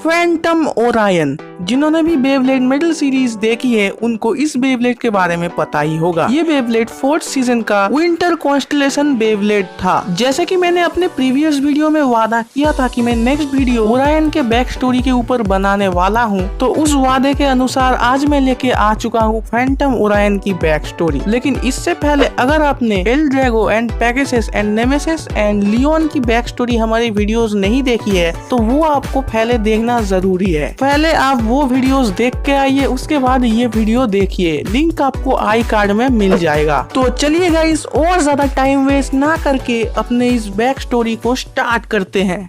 Phantom Orion. जिन्होंने भी Beyblade middle series देखी है उनको इस बेब्लेड के बारे में पता ही होगा। ये बेब्लेड 4th सीजन का विंटर कॉन्स्टलेशन बेब्लेड था। जैसे कि मैंने अपने प्रीवियस वीडियो में वादा किया था कि मैं नेक्स्ट वीडियो ओरायन के बैक स्टोरी के ऊपर बनाने वाला हूँ, तो उस वादे के अनुसार आज मैं लेके आ चुका हूँ फैंटम ओरायन की बैक स्टोरी। लेकिन इससे पहले अगर आपने L Drago and Pegasus and nemesis and Leone की बैक स्टोरी हमारी वीडियोस नहीं देखी है तो वो आपको पहले देखना जरूरी है। पहले आप वो वीडियोस देख के आइए, उसके बाद ये वीडियो देखिए। लिंक आपको आई कार्ड में मिल जाएगा। तो चलिए गाइस, और ज्यादा टाइम वेस्ट ना करके अपने इस बैक स्टोरी को स्टार्ट करते हैं।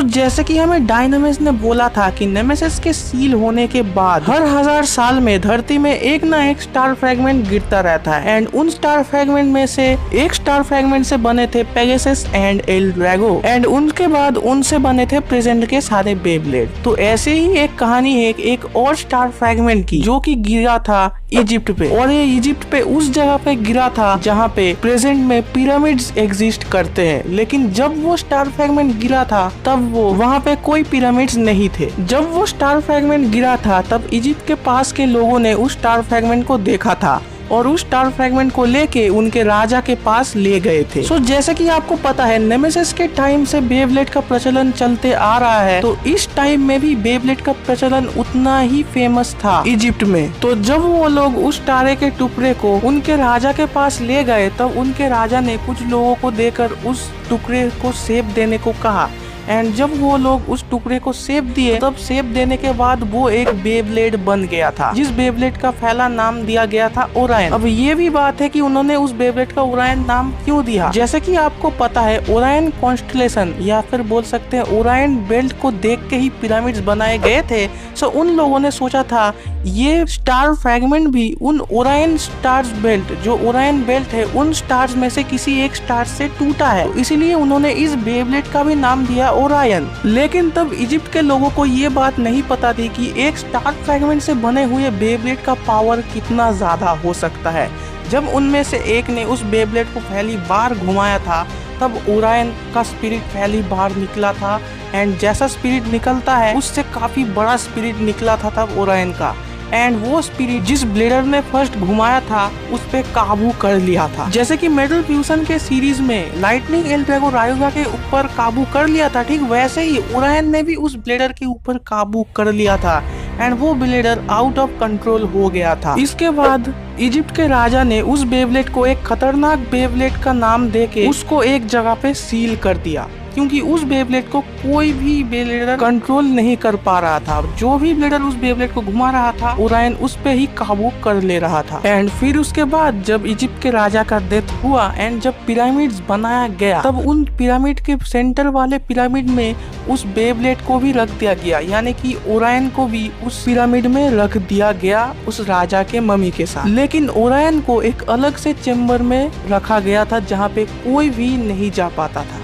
जैसे कि हमें डायनामिक्स ने बोला था कि नेमेसिस के सील होने के बाद हर 1000 साल में धरती में एक ना एक स्टार फ्रेगमेंट गिरता रहता है एंड उन स्टार फ्रेगमेंट में से एक स्टार फ्रेगमेंट से बने थे Pegasus and L Drago and उनके बाद उनसे बने थे प्रेजेंट के सारे बेब्लेड। तो ऐसे ही एक कहानी है एक और स्टार फ्रेगमेंट की जो कि गिरा था इजिप्ट पे, और ये इजिप्ट पे उस जगह पे गिरा था जहाँ पे प्रेजेंट में पिरामिड्स एग्जिस्ट करते हैं। लेकिन जब वो स्टार फ्रेगमेंट गिरा था तब वो वहाँ पे कोई पिरामिड्स नहीं थे। जब वो स्टार फ्रेगमेंट गिरा था तब इजिप्ट के पास के लोगों ने उस स्टार फ्रेगमेंट को देखा था और उस स्टार फ्रेगमेंट को लेके उनके राजा के पास ले गए थे। जैसे कि आपको पता है नेमेसिस के टाइम से बेब्लेड का प्रचलन चलते आ रहा है, तो इस टाइम में भी बेब्लेड का प्रचलन उतना ही फेमस था इजिप्ट में। तो जब वो लोग उस तारे के टुकड़े को उनके राजा के पास ले गए तब उनके राजा ने कुछ लोगों को देकर उस टुकड़े को शेप देने को कहा एंड जब वो लोग उस टुकड़े को शेप दिए तब शेप देने के बाद वो एक बेब्लेड बन गया था, जिस बेब्लेड का पहला नाम दिया गया था ओरायन। अब ये भी बात है कि उन्होंने उस बेब्लेड का ओरायन नाम क्यों दिया। जैसे कि आपको पता है ओरायन कॉन्स्टलेशन या फिर बोल सकते हैं ओरायन बेल्ट को देख के ही पिरामिड्स बनाए गए थे। उन लोगों ने सोचा था ये स्टार फ्रेगमेंट भी उन ओरायन स्टार्स बेल्ट जो ओरायन बेल्ट है उन स्टार्स में से किसी एक स्टार से टूटा है, तो इसीलिए उन्होंने इस बेब्लेड का भी नाम दिया ओरायन। लेकिन तब इजिप्ट के लोगों को ये बात नहीं पता थी कि एक स्टार फ्रेगमेंट से बने हुए बेब्लेड का पावर कितना ज्यादा हो सकता है। जब उनमें से एक ने उस बेब्लेड को पहली बार घुमाया था तब ओरायन का स्पिरिट पहली बार निकला था एंड जैसा स्पिरिट निकलता है उससे काफी बड़ा स्पिरिट निकला था तब ओरायन का, एंड वो स्पिरिट जिस ब्लेडर ने फर्स्ट घुमाया था उस पे काबू कर लिया था। जैसे कि मेटल फ्यूजन के सीरीज में लाइटनिंग एल ड्रैगो रायुगा के ऊपर काबू कर लिया था, ठीक वैसे ही ओरायन ने भी उस ब्लेडर के ऊपर काबू कर लिया था एंड वो ब्लेडर आउट ऑफ कंट्रोल हो गया था। इसके बाद इजिप्ट के राजा ने उस बेब्लेड को एक खतरनाक बेब्लेड का नाम देके उसको एक जगह पे सील कर दिया, क्योंकि उस बेब्लेड को कोई भी ब्लेडर कंट्रोल नहीं कर पा रहा था। जो भी ब्लेडर उस बेब्लेड को घुमा रहा था ओरायन उस पे ही काबू कर ले रहा था। एंड फिर उसके बाद जब इजिप्ट के राजा का डेथ हुआ एंड जब पिरामिड्स बनाया गया तब उन पिरामिड के सेंटर वाले पिरामिड में उस बेब्लेड को भी रख दिया गया, यानी कि ओरायन को भी उस पिरामिड में रख दिया गया उस राजा के मम्मी के साथ। लेकिन ओरायन को एक अलग से चेम्बर में रखा गया था जहाँ पे कोई भी नहीं जा पाता था।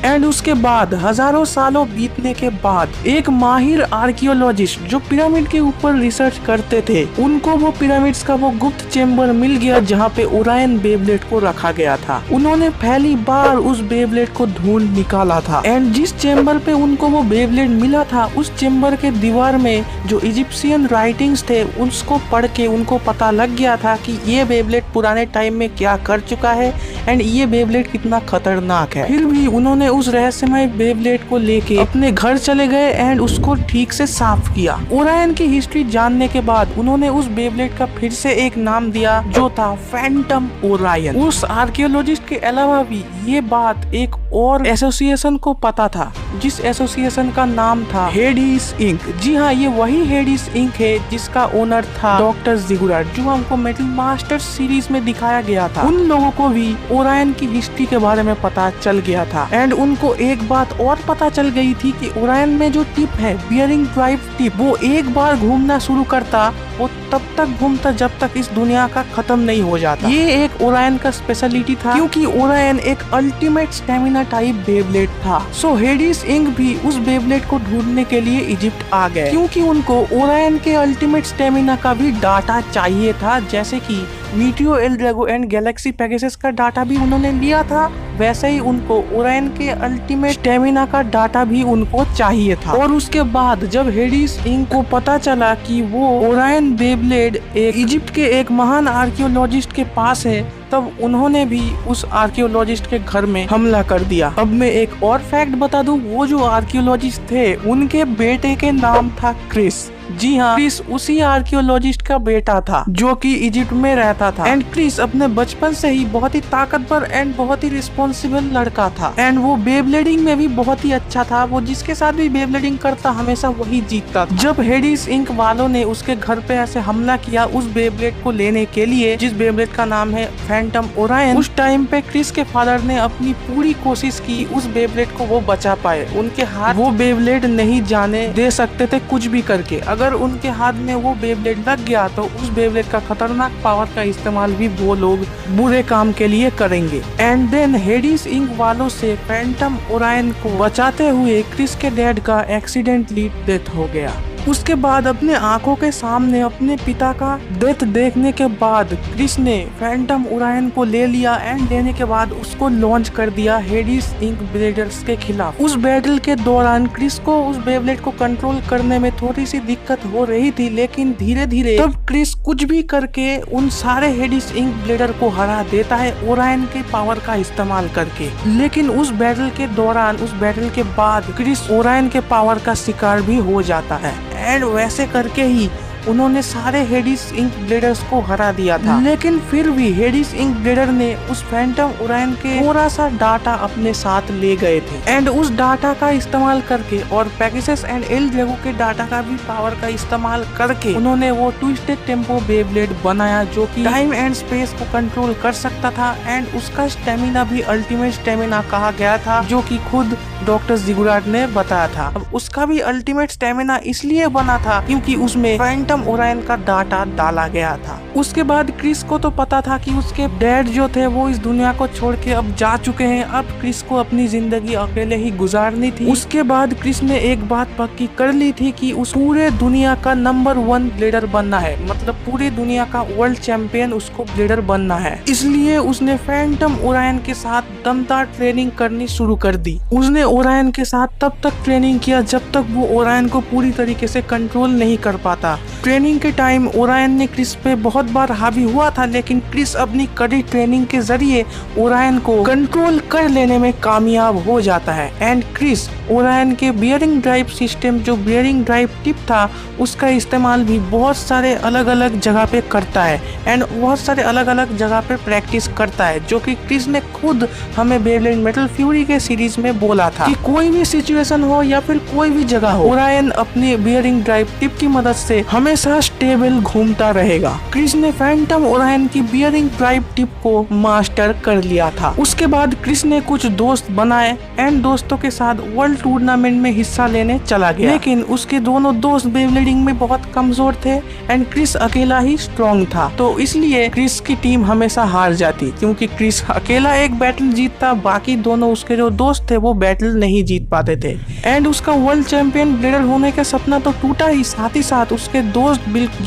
एंड उसके बाद हजारों सालों बीतने के बाद एक माहिर आर्कियोलॉजिस्ट जो पिरामिड के ऊपर रिसर्च करते थे उनको वो पिरामिड्स का वो गुप्त चेम्बर मिल गया जहाँ पे ओरायन बेब्लेड को रखा गया था। उन्होंने पहली बार उस बेब्लेड को ढूंढ निकाला था एंड जिस चेम्बर पे उनको वो बेब्लेड मिला था उस चेम्बर के दीवार में जो इजिप्शियन राइटिंग्स थे उसको पढ़ के उनको पता लग गया था कि ये बेब्लेड पुराने टाइम में क्या कर चुका है एंड ये बेब्लेड कितना खतरनाक है। फिर भी उन्होंने उस रहस्यमय बेब्लेड को लेके अपने घर चले गए एंड उसको ठीक से साफ किया। ओरायन की हिस्ट्री जानने के बाद उन्होंने उस बेब्लेड का फिर से एक नाम दिया जो था फैंटम ओरायन। उस आर्कियोलॉजिस्ट के अलावा भी ये बात एक और एसोसिएशन को पता था जिस एसोसिएशन का नाम था हेडिस इंक। जी हाँ, ये वही हेडिस इंक है जिसका ओनर था डॉक्टर जिगुराट जो हमको मेटल मास्टर सीरीज में दिखाया गया था। उन लोगों को भी ओरायन की हिस्ट्री के बारे में पता चल गया था एंड उनको एक बात और पता चल गई थी कि ओरायन में जो टिप है बियरिंग ड्राइव टिप वो एक बार घूमना शुरू करता वो तब तक घूमता जब तक इस दुनिया का खत्म नहीं हो जाता। ये एक ओरायन का स्पेशलिटी था क्योंकि ओरायन एक अल्टीमेट स्टेमिना टाइप बेब्लेड था। हेडिस इंक भी उस बेब्लेड को ढूंढने के लिए इजिप्ट आ गए क्योंकि उनको ओरायन के अल्टीमेट स्टेमिना का भी डाटा चाहिए था, जैसे कि Meteor, L Drago and Galaxy Pegasus का डाटा भी उन्होंने लिया था, वैसे ही उनको ओरायन के अल्टीमेट स्टेमिना का डाटा भी उनको चाहिए था। और उसके बाद जब हेडिस इंक को पता चला कि वो ओरायन बेब्लेड इजिप्ट के एक महान आर्कियोलॉजिस्ट के पास है, तब उन्होंने भी उस आर्कियोलॉजिस्ट के घर में हमला कर दिया। अब मैं एक और फैक्ट बता दूं, वो जो आर्कियोलॉजिस्ट थे उनके बेटे के नाम था क्रिस। जी हाँ, क्रिस उसी आर्कियोलॉजिस्ट का बेटा था जो कि इजिप्ट में रहता था। एंड क्रिस अपने बचपन से ही बहुत ही ताकतवर एंड बहुत ही रिस्पॉन्सिबल लड़का था। एंड वो बेब्लेडिंग में भी बहुत ही अच्छा था। वो जिसके साथ भी बेब्लेडिंग करता हमेशा वही जीतता था। जब हेडिस इंक वालों ने उसके घर पे ऐसे हमला किया उस बेब्लेड को लेने के लिए, जिस बेब्लेड का नाम है फैंटम ओरायन, उस टाइम पे क्रिस के फादर ने अपनी पूरी कोशिश की उस बेब्लेड को वो बचा पाए। उनके हाथ वो बेब्लेड नहीं जाने दे सकते थे कुछ भी करके। अगर उनके हाथ में वो बेब्लेड लग गया तो उस बेब्लेड का खतरनाक पावर का इस्तेमाल भी वो लोग बुरे काम के लिए करेंगे। एंड देन हेडिस इंक वालों से फैंटम ओरायन को बचाते हुए क्रिस के डैड का एक्सीडेंटली डेथ हो गया। उसके बाद अपने आंखों के सामने अपने पिता का डेथ देखने के बाद क्रिस ने फैंटम ओरायन को ले लिया एंड लेने के बाद उसको लॉन्च कर दिया हेडिस इंक ब्लेडर्स के खिलाफ। उस बैटल के दौरान क्रिस को उस बेब्लेड को कंट्रोल करने में थोड़ी सी दिक्कत हो रही थी, लेकिन धीरे धीरे तब क्रिस कुछ भी करके उन सारे हेडिस इंक ब्लेडर को हरा देता है ओरायन के पावर का इस्तेमाल करके। लेकिन उस बैटल के दौरान, उस बैटल के बाद क्रिस ओरायन के पावर का शिकार भी हो जाता है। एंड वैसे करके ही उन्होंने सारे हेडिस इंक ब्लेडर्स को हरा दिया था। लेकिन फिर भी हेडिस इंक ब्लेडर ने उस फैंटम ओरायन के थोड़ा सा डाटा अपने साथ ले गए थे। एंड उस डाटा का इस्तेमाल करके और पेगासस एंड एल ड्रैगो के डाटा का भी पावर का इस्तेमाल करके उन्होंने वो ट्विस्टेड टेम्पो बेब्लेड बनाया जो कि टाइम एंड स्पेस को कंट्रोल कर सकता था। एंड उसका स्टेमिना भी अल्टीमेट स्टेमिना कहा गया था, जो कि खुद डॉक्टर जिगुराट ने बताया था। अब उसका भी अल्टीमेट स्टेमिना इसलिए बना था क्योंकि उसमें फैंटम ओरायन का डाटा डाला गया था। उसके बाद क्रिस को तो पता था कि उसके डैड जो थे वो इस दुनिया को छोड़ के अब जा चुके हैं। अब क्रिस को अपनी जिंदगी अकेले ही गुजारनी थी। उसके बाद क्रिस ने एक बात पक्की कर ली थी कि उस पूरे दुनिया का नंबर 1 ब्लेडर बनना है, मतलब पूरी दुनिया का वर्ल्ड चैंपियन उसको ब्लेडर बनना है। इसलिए उसने फैंटम ओरायन के साथ दमदार ट्रेनिंग करनी शुरू कर दी। उसने ओरायन के साथ तब तक ट्रेनिंग किया जब तक वो ओरायन को पूरी तरीके से कंट्रोल नहीं कर पाता। ट्रेनिंग के टाइम ओरायन ने क्रिस पे बहुत बार हावी हुआ था, लेकिन क्रिस अपनी कड़ी ट्रेनिंग के जरिए ओरायन को कंट्रोल कर लेने में कामयाब हो जाता है। एंड क्रिस ओरायन के बियरिंग ड्राइव सिस्टम, जो बियरिंग ड्राइव टिप था, उसका इस्तेमाल भी बहुत सारे अलग अलग जगह पे करता है एंड बहुत सारे अलग अलग जगह पे प्रैक्टिस करता है, जो कि क्रिस ने खुद हमें बेब्लेड मेटल फ्यूरी के सीरीज में बोला था कि कोई भी सिचुएशन हो या फिर कोई भी जगह हो, ओरायन अपनी बियरिंग ड्राइव टिप की मदद से हमेशा स्टेबल घूमता रहेगा। क्रिस ने फैंटम ओरायन की बियरिंग ड्राइव टिप को मास्टर कर लिया था। उसके बाद क्रिस ने कुछ दोस्त बनाए एंड दोस्तों के साथ वर्ल्ड टूर्नामेंट में हिस्सा लेने चला गया। लेकिन उसके दोनों दोस्त बेब्लेडिंग में बहुत कमजोर थे एंड क्रिस अकेला ही स्ट्रॉन्ग था, तो इसलिए क्रिस की टीम हमेशा हार जाती क्योंकि क्रिस अकेला एक बैटल जीतता, बाकी दोनों उसके जो दोस्त थे वो बैटल नहीं जीत पाते थे। एंड उसका वर्ल्ड चैंपियन ब्लेडर होने का सपना तो टूटा ही, साथ ही साथ उसके दोस्त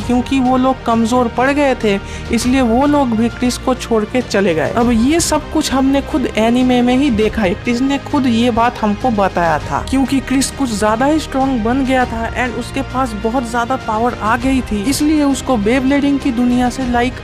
क्योंकि वो लोग कमजोर पड़ गए थे, इसलिए वो लोग भी क्रिस को छोड़ के चले गए। अब ये सब कुछ हमने खुद एनिमे में ही देखा है, क्रिस ने खुद ये बात हमको बताया था। क्योंकि क्रिस कुछ ज्यादा ही स्ट्रॉन्ग बन गया था एंड उसके पास बहुत ज्यादा पावर आ गई थी, इसलिए उसको बेब्लेडिंग की दुनिया से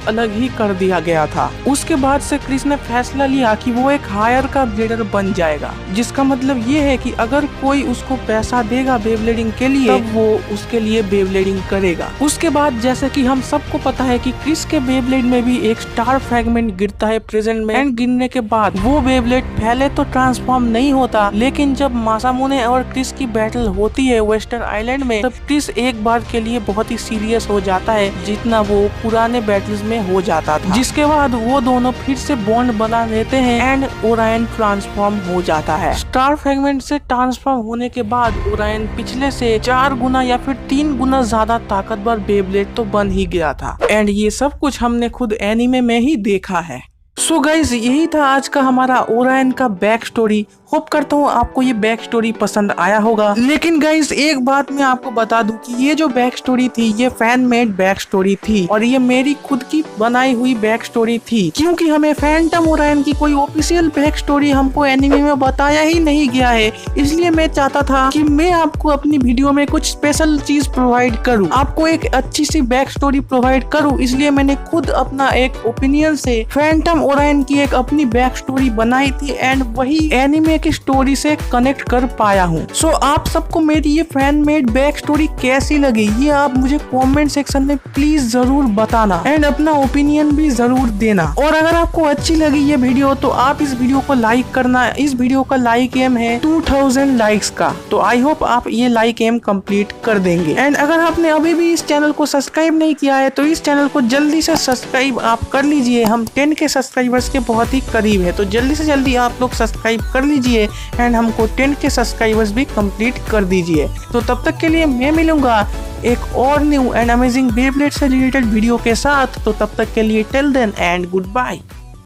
अलग ही कर दिया गया था। उसके बाद से क्रिस ने फैसला लिया कि वो एक हायर का ब्लेडर बन जाएगा, जिसका मतलब ये है कि अगर कोई उसको पैसा देगा बेब्लेडिंग के लिए तब वो उसके लिए बेब्लेडिंग करेगा। उसके बाद जैसे कि हम सबको पता है कि क्रिस के बेब्लेड में भी एक स्टार फ्रैगमेंट गिरता है प्रेजेंट में, एंड गिरने के बाद वो बेब्लेड पहले तो ट्रांसफॉर्म नहीं होता, लेकिन जब मासामुने और क्रिस की बैटल होती है वेस्टर्न आइलैंड में, तब क्रिस एक बार के लिए बहुत ही सीरियस हो जाता है जितना वो पुराने बैटल्स में हो जाता था। जिसके बाद वो दोनों फिर से बॉन्ड बना लेते हैं एंड ओरायन ट्रांसफॉर्म हो जाता है। स्टार फ्रैगमेंट से ट्रांसफॉर्म होने के बाद ओरायन पिछले से 4 गुना या फिर 3 गुना ज्यादा ताकतवर बेब्लेड तो बन ही गया था। एंड ये सब कुछ हमने खुद एनीमे में ही देखा है। सो गाइस, यही था आज का हमारा ओरायन का बैक स्टोरी। होप करता हूँ आपको ये बैक स्टोरी पसंद आया होगा। लेकिन गाइस एक बात मैं आपको बता दूं कि ये जो बैक स्टोरी थी ये फैन मेड बैक स्टोरी थी और ये मेरी खुद की बनाई हुई बैक स्टोरी थी, क्योंकि हमें फैंटम ओरायन की कोई ऑफिशियल बैक स्टोरी हमको एनिमे में बताया ही नहीं गया है। इसलिए मैं चाहता था कि मैं आपको अपनी वीडियो में कुछ स्पेशल चीज प्रोवाइड करूं, आपको एक अच्छी सी बैक स्टोरी प्रोवाइड करूं। इसलिए मैंने खुद अपना एक ओपिनियन से फैंटम ओरायन की एक अपनी बैक स्टोरी बनाई थी एंड वही एनिमे की स्टोरी से कनेक्ट कर पाया हूँ। सो आप सबको मेरी ये फैन मेड बैक स्टोरी कैसी लगी ये आप मुझे कमेंट सेक्शन में प्लीज जरूर बताना एंड अपना ओपिनियन भी जरूर देना। और अगर आपको अच्छी लगी ये वीडियो तो आप इस वीडियो को लाइक करना। इस वीडियो का लाइक एम है 2000 लाइक्स का, तो आई होप आप ये लाइक एम कंप्लीट कर देंगे। एंड अगर आपने अभी भी इस चैनल को सब्सक्राइब नहीं किया है तो इस चैनल को जल्दी से सब्सक्राइब आप कर लीजिए। हम 10 के सब्सक्राइबर्स के बहुत ही करीब है, तो जल्दी से जल्दी आप लोग सब्सक्राइब कर लीजिए एंड हमको 10 के सब्सक्राइबर्स भी कंप्लीट कर दीजिए। तो तब तक के लिए मैं मिलूंगा एक और न्यू एंड अमेजिंग बेब्लेड से रिलेटेड वीडियो के साथ। तो तब तक के लिए till then and good bye.